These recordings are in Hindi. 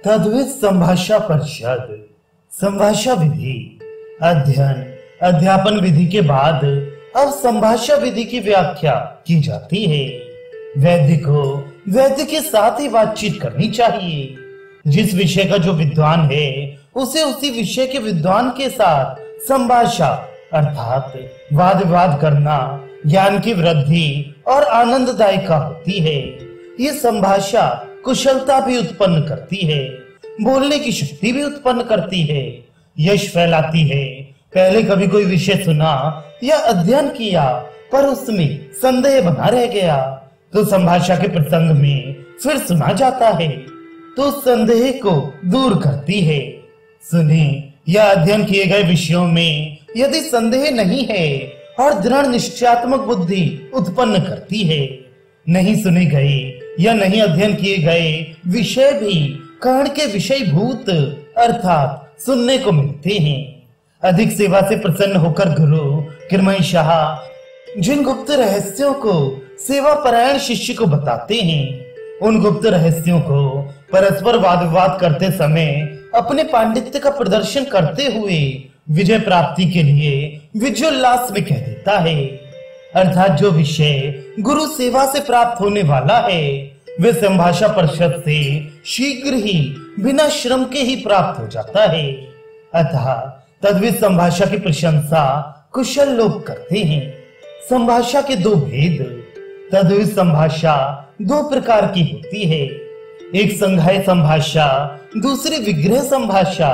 तद्वित संभाषा परिषद संभाषा विधि अध्ययन अध्यापन विधि के बाद अब संभाषा विधि की व्याख्या की जाती है। वैद्य को वैद्य के साथ ही बातचीत करनी चाहिए। जिस विषय का जो विद्वान है उसे उसी विषय के विद्वान के साथ संभाषा अर्थात वाद विवाद करना ज्ञान की वृद्धि और आनंददायिका होती है। ये संभाषा कुशलता भी उत्पन्न करती है, बोलने की शक्ति भी उत्पन्न करती है, यश फैलाती है। पहले कभी कोई विषय सुना या अध्ययन किया पर उसमें संदेह बना रह गया तो संभाषा के प्रसंग में फिर सुना जाता है तो संदेह को दूर करती है। सुने या अध्ययन किए गए विषयों में यदि संदेह नहीं है और दृढ़ निश्चयात्मक बुद्धि उत्पन्न करती है, नहीं सुने गए या नहीं अध्ययन किए गए विषय भी कर्ण के विषयभूत अर्थात सुनने को मिलते हैं। अधिक सेवा से प्रसन्न होकर गुरु किरमई शाह जिन गुप्त रहस्यों को सेवा परायण शिष्य को बताते हैं, उन गुप्त रहस्यों को परस्पर वाद विवाद करते समय अपने पांडित्य का प्रदर्शन करते हुए विजय प्राप्ति के लिए विजयोल्लास में कह देता है। अर्थात जो विषय गुरु सेवा से प्राप्त होने वाला है वे संभाषा परिषद से शीघ्र ही बिना श्रम के ही प्राप्त हो जाता है। अतः तद्वित संभाषा की प्रशंसा कुशल लोग करते हैं। संभाषा के दो भेद। तद्वित संभाषा दो प्रकार की होती है, एक संधाय संभाषा, दूसरी विग्रह संभाषा।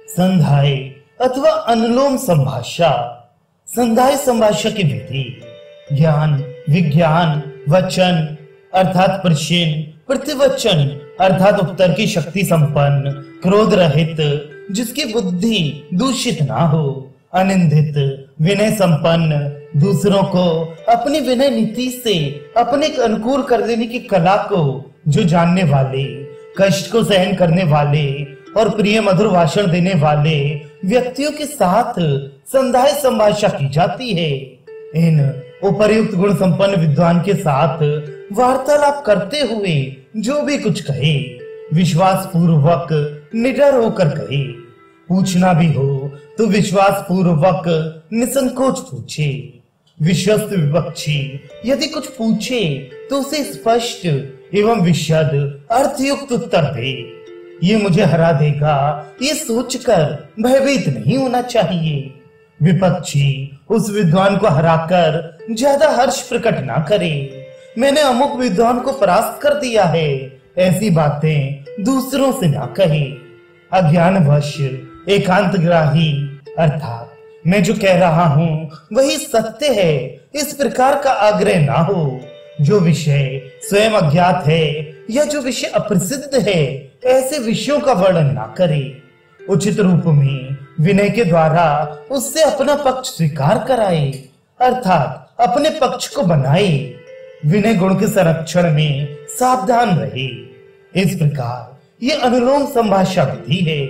संधाय अथवा अनुलोम संभाषा। संधाय संभाषा की विधि ज्ञान विज्ञान वचन अर्थात प्रश्न प्रतिवचन अर्थात उत्तर की शक्ति संपन्न, क्रोध रहित, जिसकी बुद्धि दूषित ना हो, अनिंदित, विनय संपन्न, दूसरों को अपनी विनय नीति से अपने अनुकूल कर देने की कला को जो जानने वाले, कष्ट को सहन करने वाले और प्रिय मधुर भाषण देने वाले व्यक्तियों के साथ संधाय संभाषा की जाती है। इन उपर्युक्त गुण संपन्न विद्वान के साथ वार्तालाप करते हुए जो भी कुछ कहे विश्वास पूर्वक निडर होकर कहे। पूछना भी हो तो विश्वास पूर्वक निसंकोच पूछे। विश्वस्त विपक्षी यदि कुछ पूछे तो उसे स्पष्ट एवं विशद अर्थयुक्त उत्तर दे। ये मुझे हरा देगा ये सोचकर भयभीत नहीं होना चाहिए। विपक्षी उस विद्वान को हराकर ज्यादा हर्ष प्रकट ना करे। मैंने अमुक विद्वान को परास्त कर दिया है, ऐसी बातें दूसरों से ना कहे। अज्ञानवश एकांतग्राही अर्थात मैं जो कह रहा हूँ वही सत्य है, इस प्रकार का आग्रह ना हो। जो विषय स्वयं अज्ञात है या जो विषय अप्रसिद्ध है ऐसे विषयों का वर्णन ना करे। उचित रूप में विनय के द्वारा उससे अपना पक्ष स्वीकार कराए अर्थात अपने पक्ष को बनाए। विनय गुण के संरक्षण में सावधान रहे। इस प्रकार ये अनुलोम संभाषा विधि है।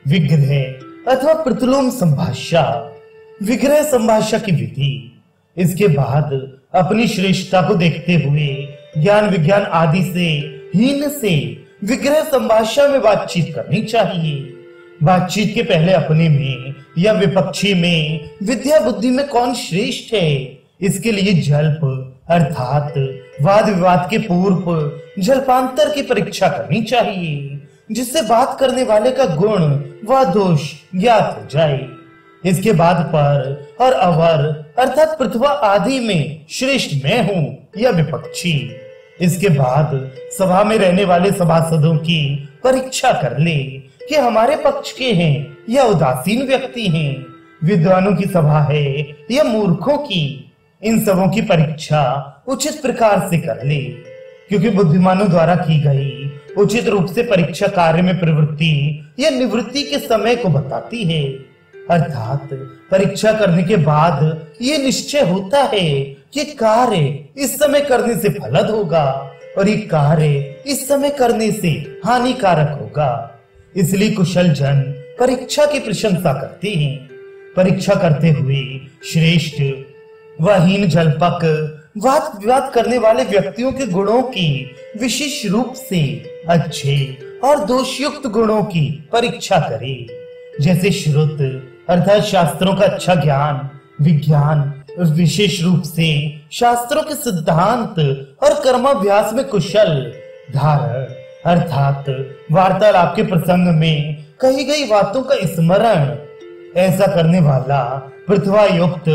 विग्रह अथवा प्रतिलोम संभाषा विग्रह संभाषा की विधि। इसके बाद अपनी श्रेष्ठता को देखते हुए ज्ञान विज्ञान आदि से हीन से विग्रह संभाषा में बातचीत करनी चाहिए। बातचीत के पहले अपने में या विपक्षी में विद्या बुद्धि में कौन श्रेष्ठ है इसके लिए जल्प अर्थात वाद विवाद के पूर्व जल्पांतर की परीक्षा करनी चाहिए, जिससे बात करने वाले का गुण व दोष ज्ञात हो जाए। इसके बाद पर और अवर अर्थात प्रतिभा आदि में श्रेष्ठ मैं हूँ या विपक्षी। इसके बाद सभा में रहने वाले सभासदों की परीक्षा कर ले कि हमारे पक्ष के हैं या उदासीन व्यक्ति हैं, विद्वानों की सभा है या मूर्खों की। इन सबों की परीक्षा उचित प्रकार से कर ले, क्योंकि बुद्धिमानों द्वारा की गई उचित रूप से परीक्षा कार्य में प्रवृत्ति या निवृत्ति के समय को बताती है। अर्थात परीक्षा करने के बाद ये निश्चय होता है कि कार्य इस समय करने से फलद होगा और ये कार्य इस समय करने से हानिकारक होगा। इसलिए कुशल जन परीक्षा की प्रशंसा करते हैं। परीक्षा करते हुए श्रेष्ठ व हीन जल्पक वाद विवाद करने वाले व्यक्तियों के गुणों की विशेष रूप से अच्छे और दोषयुक्त गुणों की परीक्षा करे। जैसे श्रुत अर्थात शास्त्रों का अच्छा ज्ञान, विज्ञान विशेष रूप से शास्त्रों के सिद्धांत और कर्माभ्यास में कुशल, धारण अर्थात वार्तालाप के प्रसंग में कही गई बातों का स्मरण ऐसा करने वाला, प्रतिभा युक्त,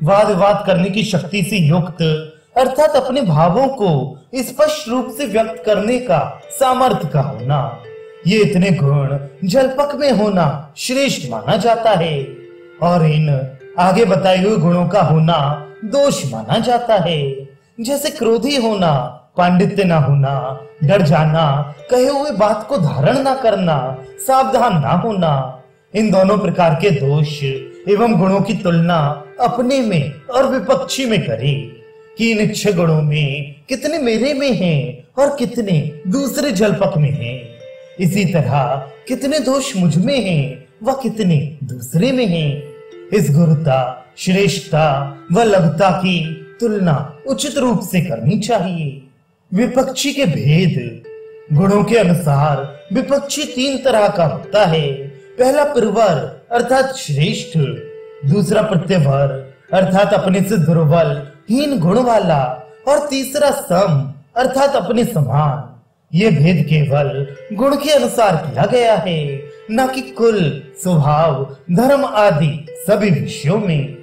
वाद विवाद करने की शक्ति से युक्त अर्थात अपने भावों को स्पष्ट रूप से व्यक्त करने का सामर्थ्य का होना, ये इतने गुण जलपक में होना श्रेष्ठ माना जाता है। और इन आगे बताए हुए गुणों का होना दोष माना जाता है। जैसे क्रोधी होना, पांडित्य न होना, डर जाना, कहे हुए बात को धारण न करना, सावधान न होना, इन दोनों प्रकार के दोष एवं गुणों की तुलना अपने में और विपक्षी में करे कि इन 6 गुणों में कितने मेरे में हैं और कितने दूसरे जलपक में हैं। इसी तरह कितने दोष मुझ में हैं व कितने दूसरे में हैं। इस गुरुता, श्रेष्ठता व लघुता की तुलना उचित रूप से करनी चाहिए। विपक्षी के भेद। गुणों के अनुसार विपक्षी 3 तरह का होता है। पहला प्रवर अर्थात श्रेष्ठ, दूसरा प्रत्यवर अर्थात अपने से दुर्बल हीन गुण वाला, और तीसरा सम अर्थात अपने समान। ये भेद केवल गुण के अनुसार किया गया है, न कि कुल, स्वभाव, धर्म आदि सभी विषयों में।